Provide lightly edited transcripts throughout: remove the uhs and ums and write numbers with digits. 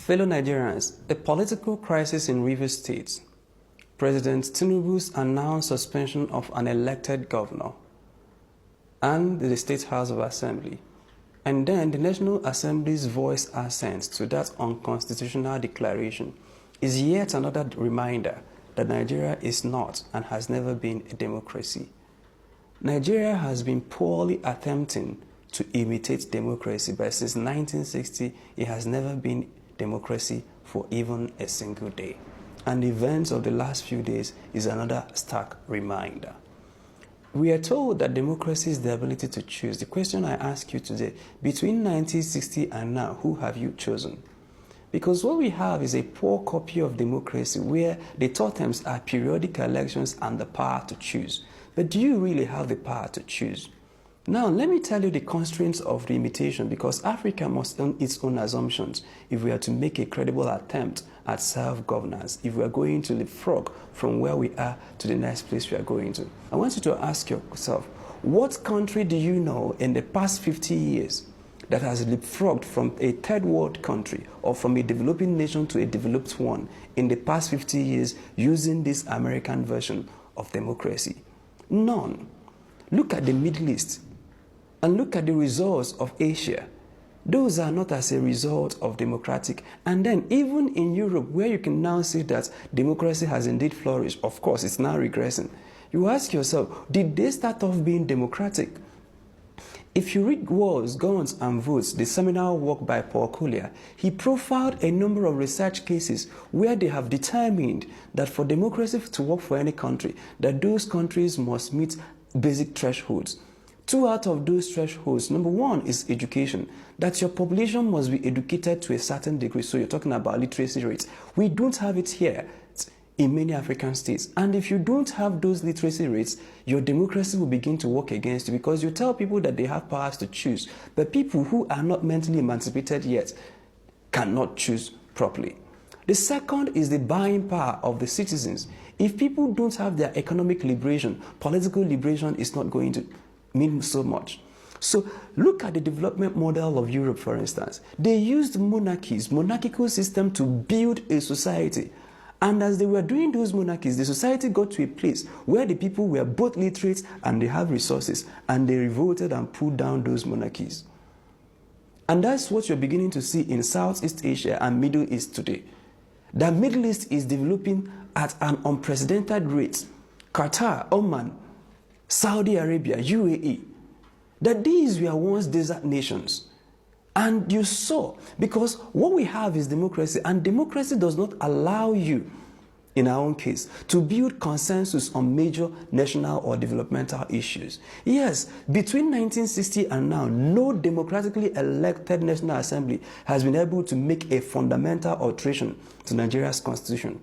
Fellow Nigerians, a political crisis in Rivers State. President Tinubu's announced suspension of an elected governor and the State House of Assembly. And then the National Assembly's voice assent to that unconstitutional declaration is yet another reminder that Nigeria is not and has never been a democracy. Nigeria has been poorly attempting to imitate democracy, but since 1960, it has never been democracy for even a single day. And the events of the last few days is another stark reminder. We are told that democracy is the ability to choose. The question I ask you today, between 1960 and now, who have you chosen? Because what we have is a poor copy of democracy where the totems are periodic elections and the power to choose. But do you really have the power to choose? Now, let me tell you the constraints of the imitation, because Africa must own its own assumptions if we are to make a credible attempt at self-governance, if we are going to leapfrog from where we are to the next place we are going to. I want you to ask yourself, what country do you know in the past 50 years that has leapfrogged from a third world country or from a developing nation to a developed one in the past 50 years using this American version of democracy? None. Look at the Middle East. And look at the results of Asia. Those are not as a result of democratic. And then even in Europe, where you can now see that democracy has indeed flourished, of course, it's now regressing. You ask yourself, did they start off being democratic? If you read Wars, Guns and Votes, the seminal work by Paul Collier, he profiled a number of research cases where they have determined that for democracy to work for any country, that those countries must meet basic thresholds. Two out of those thresholds, number one is education, that your population must be educated to a certain degree. So you're talking about literacy rates. We don't have it here in many African states. And if you don't have those literacy rates, your democracy will begin to work against you, because you tell people that they have powers to choose, but people who are not mentally emancipated yet cannot choose properly. The second is the buying power of the citizens. If people don't have their economic liberation, political liberation is not going to mean so much. So look at the development model of Europe, for instance. They used monarchical system to build a society. And as they were doing those monarchies, the society got to a place where the people were both literate and they have resources, and they revolted and pulled down those monarchies. And that's what you're beginning to see in Southeast Asia and Middle East today. The Middle East is developing at an unprecedented rate. Qatar, Oman, Saudi Arabia, UAE, that these were once desert nations. And you saw, because what we have is democracy, and democracy does not allow you, in our own case, to build consensus on major national or developmental issues. Yes, between 1960 and now, no democratically elected National Assembly has been able to make a fundamental alteration to Nigeria's constitution.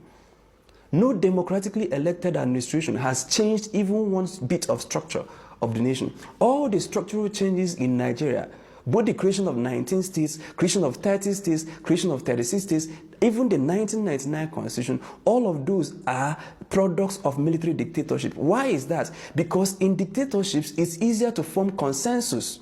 No democratically elected administration has changed even one bit of structure of the nation. All the structural changes in Nigeria, both the creation of 19 states, creation of 30 states, creation of 36 states, even the 1999 constitution, all of those are products of military dictatorship. Why is that? Because in dictatorships, it's easier to form consensus.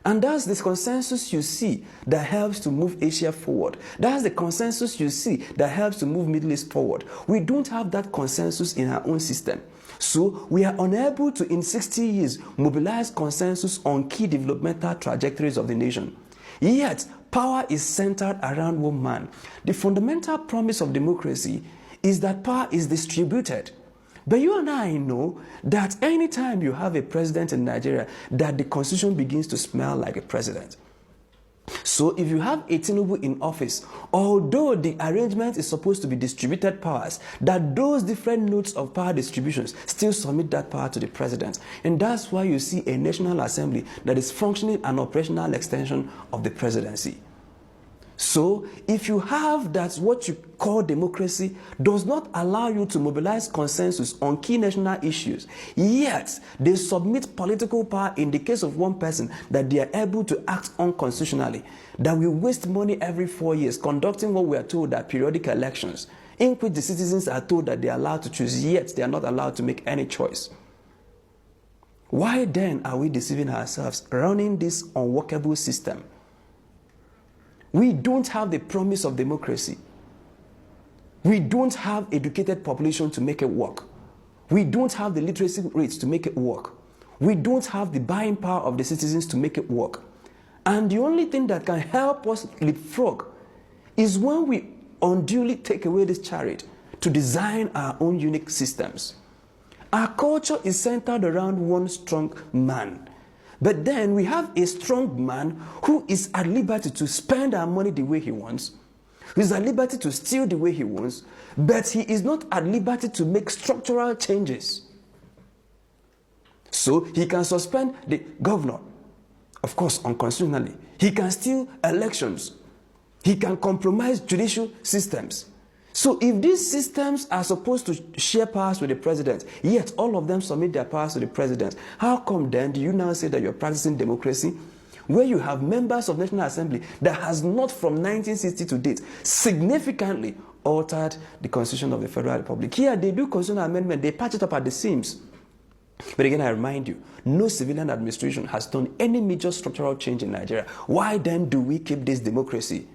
And that's the consensus you see that helps to move Asia forward. That's the consensus you see that helps to move Middle East forward. We don't have that consensus in our own system. So we are unable to, in 60 years, mobilize consensus on key developmental trajectories of the nation. Yet, power is centered around one man. The fundamental promise of democracy is that power is distributed. But you and I know that anytime you have a president in Nigeria, that the constitution begins to smell like a president. So if you have a Tinubu in office, although the arrangement is supposed to be distributed powers, that those different nodes of power distributions still submit that power to the president. And that's why you see a National Assembly that is functioning an operational extension of the presidency. So, if you have that, what you call democracy does not allow you to mobilize consensus on key national issues, yet they submit political power in the case of one person that they are able to act unconstitutionally, that we waste money every 4 years conducting what we are told are periodic elections, in which the citizens are told that they are allowed to choose, yet they are not allowed to make any choice. Why then are we deceiving ourselves running this unworkable system? We don't have the promise of democracy. We don't have educated population to make it work. We don't have the literacy rates to make it work. We don't have the buying power of the citizens to make it work. And the only thing that can help us leapfrog is when we unduly take away this chariot to design our own unique systems. Our culture is centered around one strong man. But then we have a strong man who is at liberty to spend our money the way he wants, who is at liberty to steal the way he wants, but he is not at liberty to make structural changes. So he can suspend the governor, of course, unconstitutionally. He can steal elections. He can compromise judicial systems. So if these systems are supposed to share powers with the president, yet all of them submit their powers to the president, how come then do you now say that you're practicing democracy, where you have members of National Assembly that has not from 1960 to date significantly altered the Constitution of the Federal Republic? Here they do constitutional amendment, they patch it up at the seams. But again, I remind you, no civilian administration has done any major structural change in Nigeria. Why then do we keep this democracy?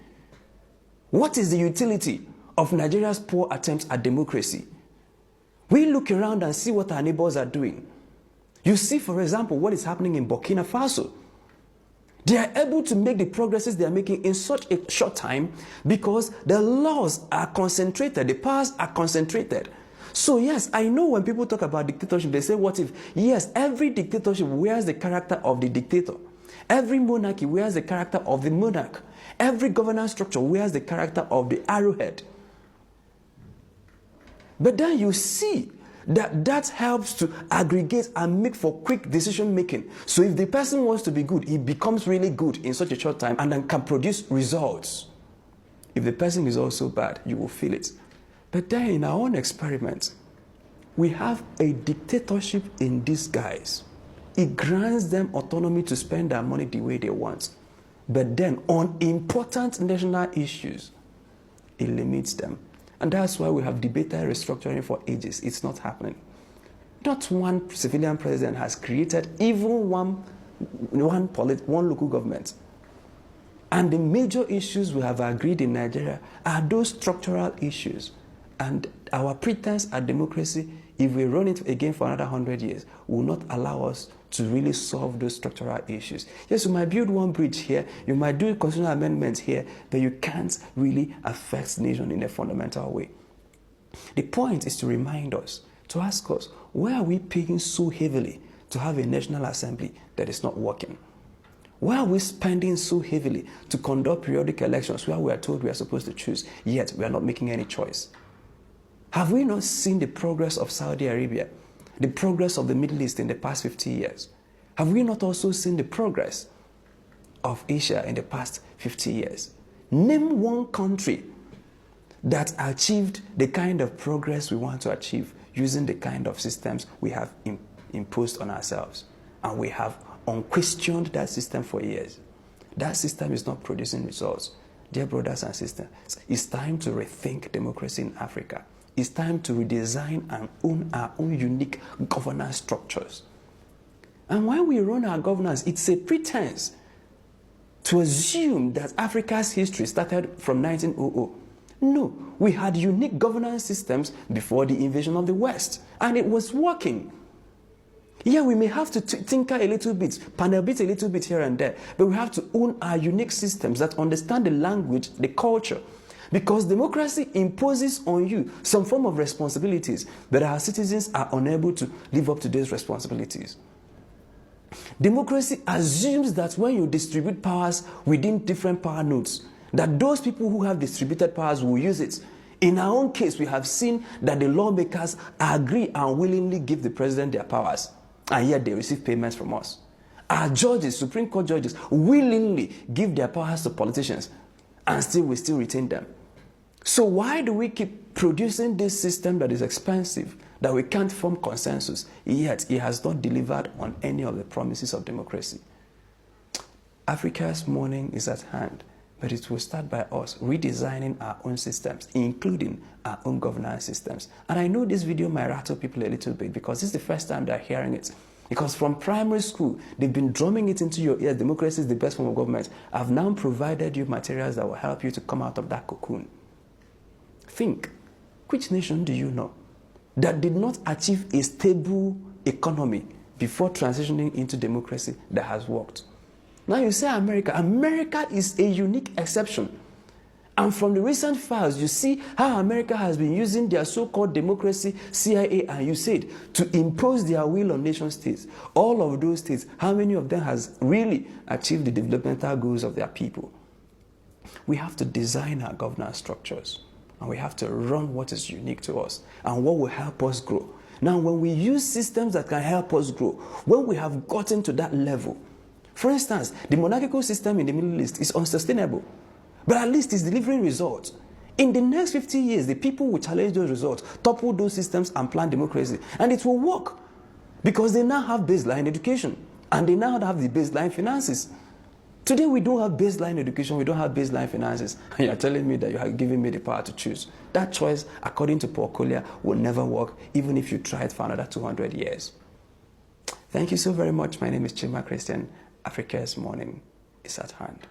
What is the utility of Nigeria's poor attempts at democracy? We look around and see what our neighbors are doing. You see, for example, what is happening in Burkina Faso. They are able to make the progresses they are making in such a short time because the laws are concentrated, the powers are concentrated. So yes, I know when people talk about dictatorship, they say, what if? Yes, every dictatorship wears the character of the dictator. Every monarchy wears the character of the monarch. Every governance structure wears the character of the arrowhead. But then you see that helps to aggregate and make for quick decision making. So if the person wants to be good, he becomes really good in such a short time and then can produce results. If the person is also bad, you will feel it. But then in our own experiment, we have a dictatorship in disguise. It grants them autonomy to spend their money the way they want. But then on important national issues, it limits them. And that's why we have debated restructuring for ages. It's not happening. Not one civilian president has created even one local government. And the major issues we have agreed in Nigeria are those structural issues. And our pretense at democracy, if we run it again for another 100 years, will not allow us to really solve those structural issues. Yes, you might build one bridge here, you might do constitutional amendments here, but you can't really affect the nation in a fundamental way. The point is to remind us, to ask us, why are we paying so heavily to have a National Assembly that is not working? Why are we spending so heavily to conduct periodic elections where we are told we are supposed to choose, yet we are not making any choice? Have we not seen the progress of Saudi Arabia, the progress of the Middle East in the past 50 years? Have we not also seen the progress of Asia in the past 50 years? Name one country that achieved the kind of progress we want to achieve using the kind of systems we have imposed on ourselves. And we have unquestioned that system for years. That system is not producing results. Dear brothers and sisters, it's time to rethink democracy in Africa. It's time to redesign and own our own unique governance structures. And when we run our governance, it's a pretense to assume that Africa's history started from 1900. No, we had unique governance systems before the invasion of the West, and it was working. Yeah, we may have to tinker a little bit, panel bit a little bit here and there, but we have to own our unique systems that understand the language, the culture. Because democracy imposes on you some form of responsibilities, but our citizens are unable to live up to those responsibilities. Democracy assumes that when you distribute powers within different power nodes, that those people who have distributed powers will use it. In our own case, we have seen that the lawmakers agree and willingly give the president their powers, and yet they receive payments from us. Our judges, Supreme Court judges, willingly give their powers to politicians, and we still retain them. So why do we keep producing this system that is expensive, that we can't form consensus, yet it has not delivered on any of the promises of democracy? Africa's morning is at hand, but it will start by us redesigning our own systems, including our own governance systems. And I know this video might rattle people a little bit because this is the first time they're hearing it. Because from primary school, they've been drumming it into your ears, democracy is the best form of government. I've now provided you materials that will help you to come out of that cocoon. Think, which nation do you know that did not achieve a stable economy before transitioning into democracy that has worked? Now you say America. America is a unique exception. And from the recent files, you see how America has been using their so-called democracy, CIA and USAID, to impose their will on nation states. All of those states, how many of them has really achieved the developmental goals of their people? We have to design our governance structures, and we have to run what is unique to us and what will help us grow. Now, when we use systems that can help us grow, when we have gotten to that level, for instance, the monarchical system in the Middle East is unsustainable. But at least it's delivering results. In the next 50 years, the people will challenge those results, topple those systems and plan democracy. And it will work because they now have baseline education and they now have the baseline finances. Today, we don't have baseline education, we don't have baseline finances. And you're telling me that you have given me the power to choose. That choice, according to Paul Collier, will never work even if you try it for another 200 years. Thank you so very much. My name is Chima Christian. Africa's morning is at hand.